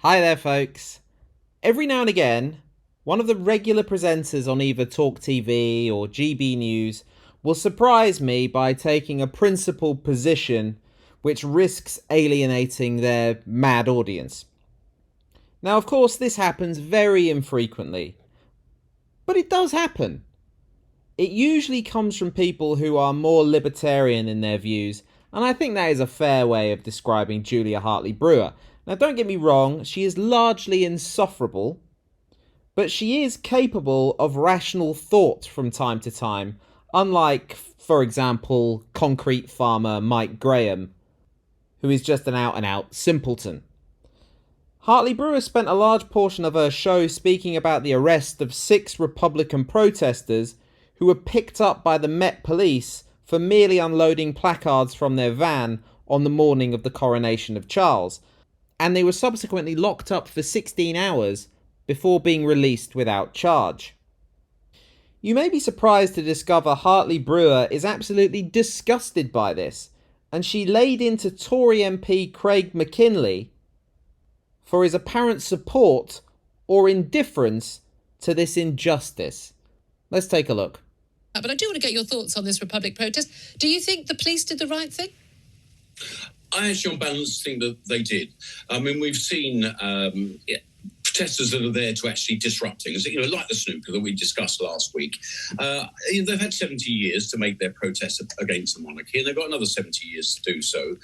Hi there, folks. Every now and again, one of the regular presenters on either Talk TV or GB News will surprise me by taking a principled position which risks alienating their mad audience. Now, of course, this happens very infrequently, but it does happen. It usually comes from people who are more libertarian in their views, and I think that is a fair way of describing Julia Hartley-Brewer. Now, don't get me wrong, she is largely insufferable, but she is capable of rational thought from time to time, unlike, for example, concrete farmer Mike Graham, who is just an out-and-out simpleton. Hartley-Brewer spent a large portion of her show speaking about the arrest of 6 Republican protesters who were picked up by the Met Police for merely unloading placards from their van on the morning of the coronation of Charles, and they were subsequently locked up for 16 hours before being released without charge. You may be surprised to discover Hartley-Brewer is absolutely disgusted by this, and she laid into Tory MP Craig McKinlay for his apparent support or indifference to this injustice. Let's take a look. But I do want to get your thoughts on this Republic protest. Do you think the police did the right thing? I actually, on balance, think that they did. I mean, we've seen protesters that are there to actually disrupt things, like the snooker that we discussed last week. They've had 70 years to make their protest against the monarchy, and they've got another 70 years to do so.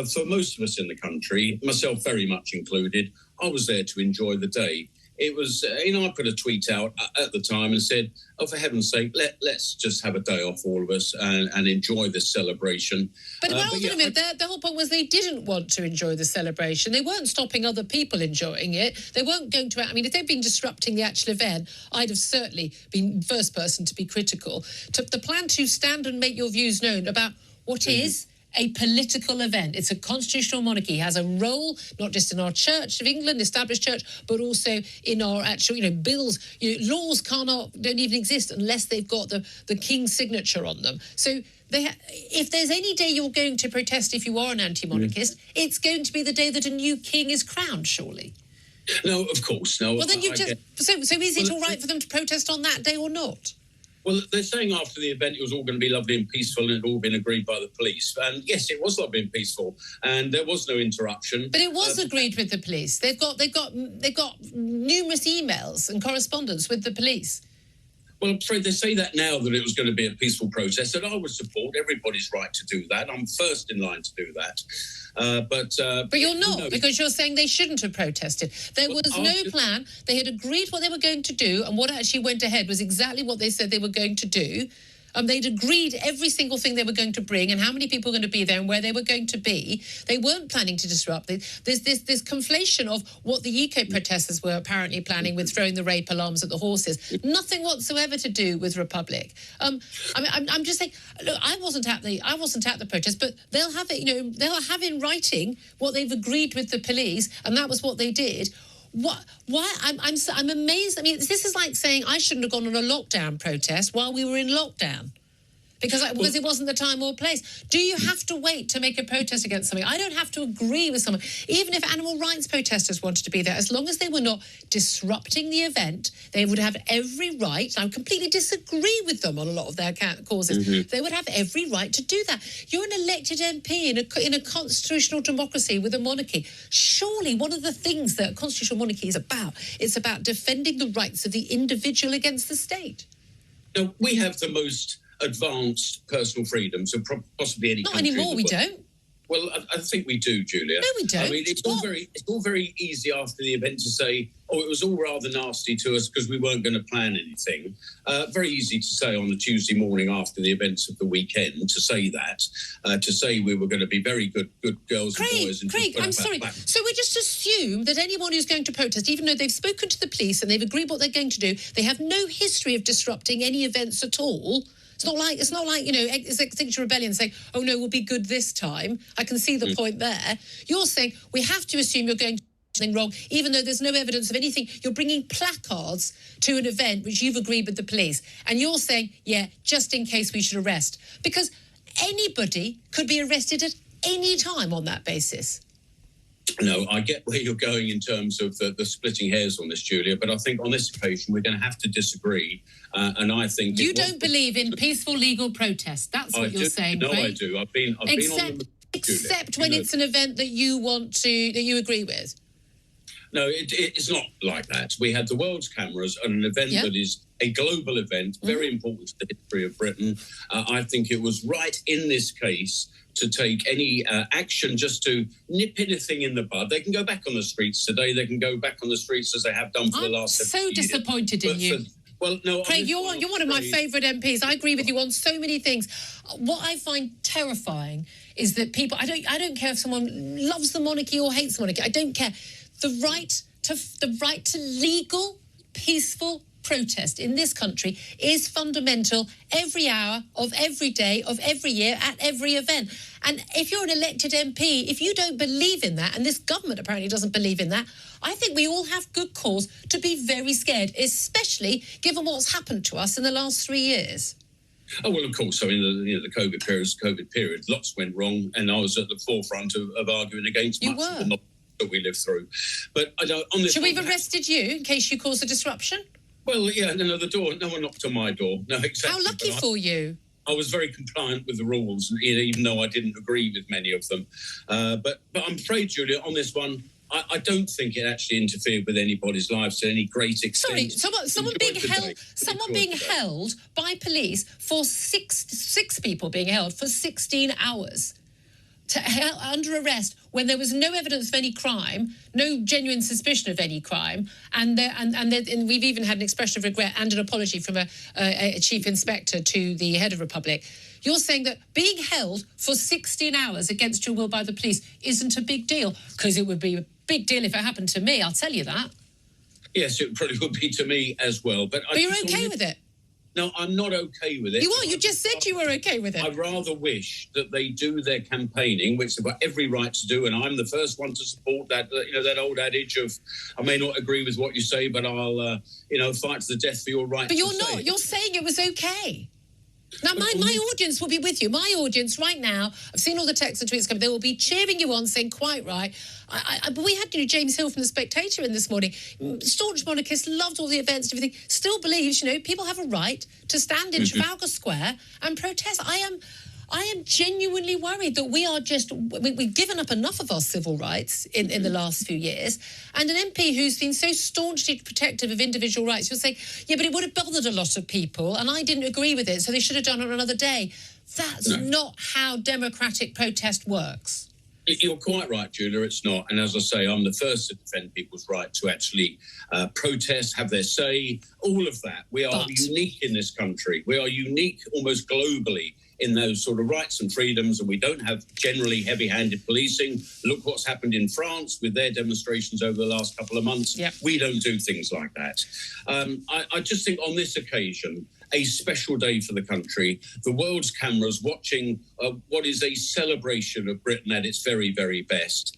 For most of us in the country, myself very much included, I was there to enjoy the day. It was, I put a tweet out at the time and said, oh, for heaven's sake, let's just have a day off, all of us, and enjoy this celebration. But the whole point was they didn't want to enjoy the celebration. They weren't stopping other people enjoying it. They weren't going to, if they'd been disrupting the actual event, I'd have certainly been first person to be critical. The plan to stand and make your views known about what is a political event. It's a constitutional monarchy. It has a role, not just in our Church of England, established church, but also in our actual, bills. Laws don't even exist unless they've got the King's signature on them. So if there's any day you're going to protest if you are an anti-monarchist, it's going to be the day that a new king is crowned, surely. No, of course. No. Well, then so is it all right for them to protest on that day or not? Well, they're saying after the event it was all going to be lovely and peaceful and it had all been agreed by the police. And yes, it was lovely and peaceful and there was no interruption. But it was agreed with the police. They've got numerous emails and correspondence with the police. Well, I'm afraid they say that now that it was going to be a peaceful protest, and I would support everybody's right to do that. I'm first in line to do that. But you're not, because you're saying they shouldn't have protested. There was no plan. They had agreed what they were going to do, and what actually went ahead was exactly what they said they were going to do. They'd agreed every single thing they were going to bring and how many people were going to be there and where they were going to be. They weren't planning to disrupt. There's this conflation of what the UK protesters were apparently planning with throwing the rape alarms at the horses. Nothing whatsoever to do with Republic. I'm just saying, look, I wasn't at the protest, but they'll have it. They'll have in writing what they've agreed with the police, and that was what they did. Why? I'm amazed. This is like saying I shouldn't have gone on a lockdown protest while we were in lockdown. Because it wasn't the time or place. Do you have to wait to make a protest against something? I don't have to agree with someone. Even if animal rights protesters wanted to be there, as long as they were not disrupting the event, they would have every right. I completely disagree with them on a lot of their causes. Mm-hmm. They would have every right to do that. You're an elected MP in a constitutional democracy with a monarchy. Surely one of the things that a constitutional monarchy is about, it's about defending the rights of the individual against the state. No, we have the most advanced personal freedoms of possibly any country. Not anymore, we don't. Well, I think we do, Julia. No, we don't. It's all very easy after the event to say, oh, it was all rather nasty to us because we weren't going to plan anything. Very easy to say on a Tuesday morning after the events of the weekend to say that, to say we were going to be very good girls and boys. And Craig, I'm sorry. So we just assume that anyone who's going to protest, even though they've spoken to the police and they've agreed what they're going to do, they have no history of disrupting any events at all. It's not like Extinction Rebellion saying, oh, no, we'll be good this time. I can see the point there. You're saying we have to assume you're going to do something wrong, even though there's no evidence of anything. You're bringing placards to an event which you've agreed with the police. And you're saying, yeah, just in case we should arrest. Because anybody could be arrested at any time on that basis. No, I get where you're going in terms of the splitting hairs on this, Julia, but I think on this occasion we're going to have to disagree. And I think you don't believe in peaceful legal protest. That's what you're saying, No, Craig. I do. I've been on the except when it's an event that you agree with. No, it's not like that. We had the world's cameras and an event that is a global event, very important to the history of Britain. I think it was right in this case to take any action just to nip anything in the bud. They can go back on the streets today. They can go back on the streets as they have done for the last 7 years. I'm so disappointed in you. Well, no, Craig, you're one of my favourite MPs. I agree with you on so many things. What I find terrifying is that people. I don't care if someone loves the monarchy or hates the monarchy. I don't care. The right to legal, peaceful protest in this country is fundamental every hour of every day of every year at every event. And if you're an elected MP, if you don't believe in that, and this government apparently doesn't believe in that, I think we all have good cause to be very scared, especially given what's happened to us in the last 3 years. Oh, well, of course. I mean, the COVID period, lots went wrong, and I was at the forefront of arguing against much of the nonsense that we lived through. But I don't. On this, should we have arrested you in case you caused a disruption? Well, yeah, no, no one knocked on my door. No, exactly. How lucky for you. I was very compliant with the rules, even though I didn't agree with many of them. But I'm afraid, Julia, on this one, I don't think it actually interfered with anybody's lives to any great extent. Sorry, someone being held by police for six people being held for 16 hours. Under arrest when there was no evidence of any crime, no genuine suspicion of any crime, and we've even had an expression of regret and an apology from a chief inspector to the head of Republic. You're saying that being held for 16 hours against your will by the police isn't a big deal? Because it would be a big deal if it happened to me, I'll tell you that. Yes, it probably would be to me as well. But you're okay with it? No, I'm not okay with it. You are. You just said you were okay with it. I rather wish that they do their campaigning, which they've got every right to do, and I'm the first one to support that. That old adage of, I may not agree with what you say, but I'll, fight to the death for your right. But you're not. You're saying it was okay. Now, my audience will be with you. My audience right now, I've seen all the texts and tweets coming. They will be cheering you on, saying, quite right. But we had James Hill from The Spectator in this morning. Staunch monarchist, loved all the events and everything. Still believes, people have a right to stand in Trafalgar Square and protest. I am genuinely worried that we've given up enough of our civil rights in the last few years. And an MP who's been so staunchly protective of individual rights will say, yeah, but it would have bothered a lot of people and I didn't agree with it, so they should have done it another day. That's not how democratic protest works. You're quite right, Julia, it's not. And as I say, I'm the first to defend people's right to actually protest, have their say, all of that. We are unique in this country. We are unique almost globally in those sort of rights and freedoms, and we don't have generally heavy-handed policing. Look what's happened in France with their demonstrations over the last couple of months. Yep. We don't do things like that. I just think on this occasion, a special day for the country, the world's cameras watching what is a celebration of Britain at its very, very best.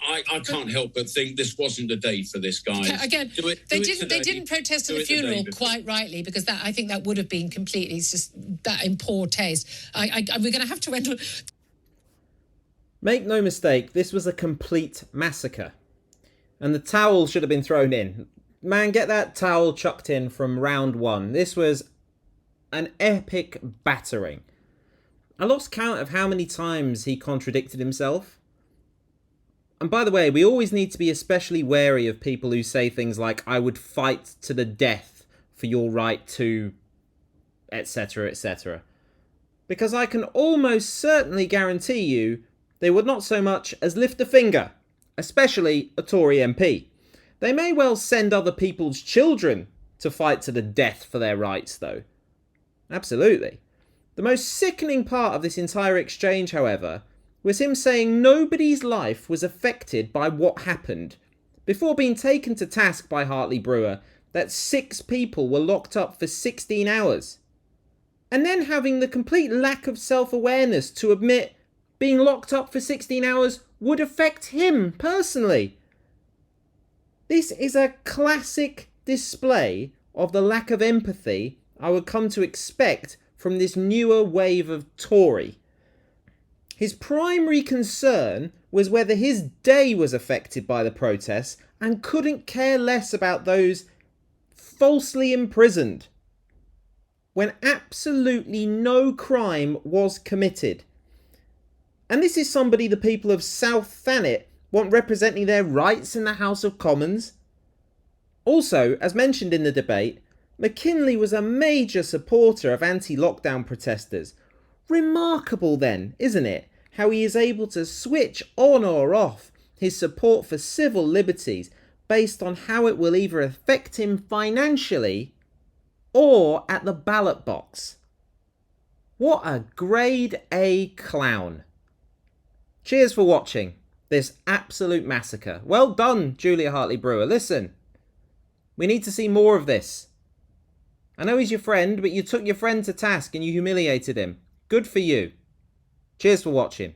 I can't help but think this wasn't the day for this, guys. Again, they didn't protest at the funeral, quite rightly, because I think that would have been completely, it's just that in poor taste. We're going to have to end. Make no mistake, this was a complete massacre. And the towel should have been thrown in. Man, get that towel chucked in from round one. This was an epic battering. I lost count of how many times he contradicted himself. And by the way, we always need to be especially wary of people who say things like, I would fight to the death for your right to, etc., etc. Because I can almost certainly guarantee you they would not so much as lift a finger, especially a Tory MP. They may well send other people's children to fight to the death for their rights, though. Absolutely. The most sickening part of this entire exchange, however, was him saying nobody's life was affected by what happened, before being taken to task by HartleyBrewer that 6 people were locked up for 16 hours. And then having the complete lack of self-awareness to admit being locked up for 16 hours would affect him personally. This is a classic display of the lack of empathy I would come to expect from this newer wave of Tory. His primary concern was whether his day was affected by the protests and couldn't care less about those falsely imprisoned when absolutely no crime was committed. And this is somebody the people of South Thanet want representing their rights in the House of Commons. Also, as mentioned in the debate, McKinlay was a major supporter of anti-lockdown protesters. Remarkable then, isn't it, how he is able to switch on or off his support for civil liberties based on how it will either affect him financially or at the ballot box. What a grade A clown. Cheers for watching this absolute massacre. Well done, Julia Hartley-Brewer. Listen, we need to see more of this. I know he's your friend, but you took your friend to task and you humiliated him. Good for you. Cheers for watching.